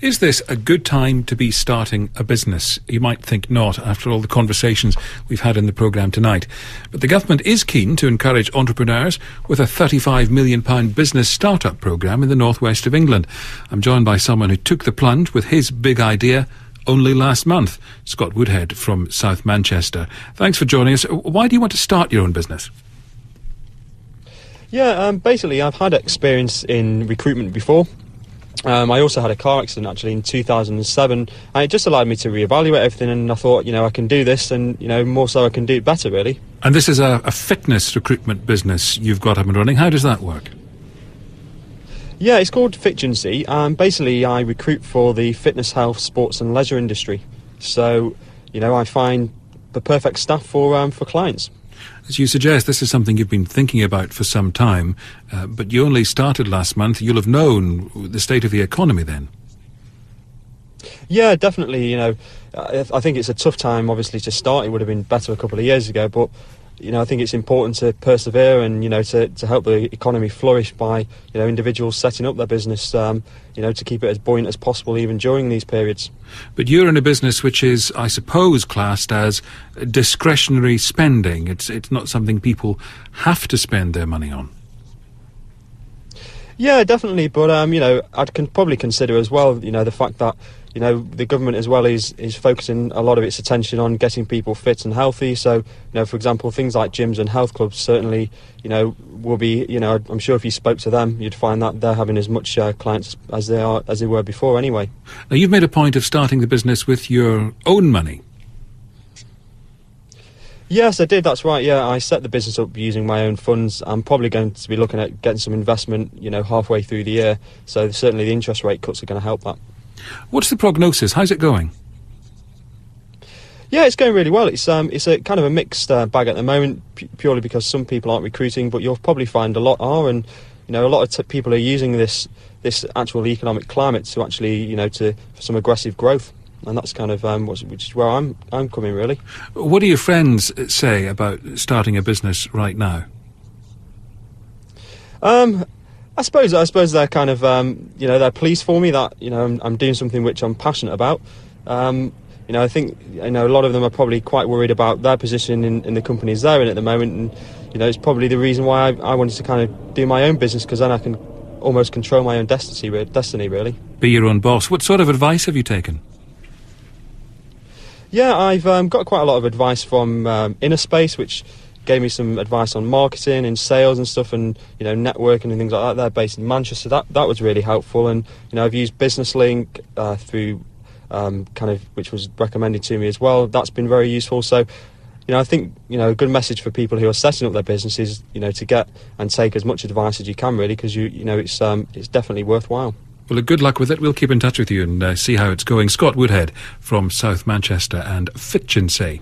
Is this a good time to be starting a business? You might think not, after all the conversations we've had in the programme tonight. But the government is keen to encourage entrepreneurs with a £35 million business start-up programme in the northwest of England. I'm joined by someone who took the plunge with his big idea only last month, Scott Woodhead from South Manchester. Thanks for joining us. Why do you want to start your own business? Yeah, basically I've had experience in recruitment before. I also had a car accident actually in 2007, and it just allowed me to reevaluate everything, and I thought, I can do this, and more so I can do it better, really. And this is a fitness recruitment business you've got up and running. How does that work? Yeah, it's called fitgencY, and basically I recruit for the fitness, health, sports and leisure industry. So, I find the perfect staff for clients. As you suggest, this is something you've been thinking about for some time, but you only started last month. You'll have known the state of the economy then. Yeah, definitely. I think it's a tough time, obviously, to start. It would have been better a couple of years ago, but I think it's important to persevere and to help the economy flourish by individuals setting up their business to keep it as buoyant as possible even during these periods. But you're in a business which is, I suppose, classed as discretionary spending. It's not something people have to spend their money on. Yeah, definitely. But I'd probably consider as well the fact that the government as well is focusing a lot of its attention on getting people fit and healthy. So, for example, things like gyms and health clubs certainly, will be, I'm sure if you spoke to them, you'd find that they're having as much clients as they were before anyway. Now, you've made a point of starting the business with your own money. Yes, I did. That's right. Yeah, I set the business up using my own funds. I'm probably going to be looking at getting some investment, halfway through the year. So certainly the interest rate cuts are going to help that. What's the prognosis? How's it going? Yeah, it's going really well. It's a kind of a mixed bag at the moment, purely because some people aren't recruiting, but you'll probably find a lot are, and a lot of people are using this actual economic climate to actually for some aggressive growth, and that's kind of which is where I'm coming really. What do your friends say about starting a business right now? I suppose they're kind of they're pleased for me that I'm doing something which I'm passionate about. I think a lot of them are probably quite worried about their position in the companies they're in at the moment, and it's probably the reason why I wanted to kind of do my own business, because then I can almost control my own destiny really. Be your own boss. What sort of advice have you taken? Yeah, I've got quite a lot of advice from Inner Space, which gave me some advice on marketing and sales and stuff, and networking and things like that. They're based in Manchester. That was really helpful, and I've used Business Link through which was recommended to me as well. That's been very useful. So I think a good message for people who are setting up their businesses to get and take as much advice as you can really, because it's definitely worthwhile. Well, good luck with it. We'll keep in touch with you and see how it's going. Scott Woodhead from South Manchester and fitgencY.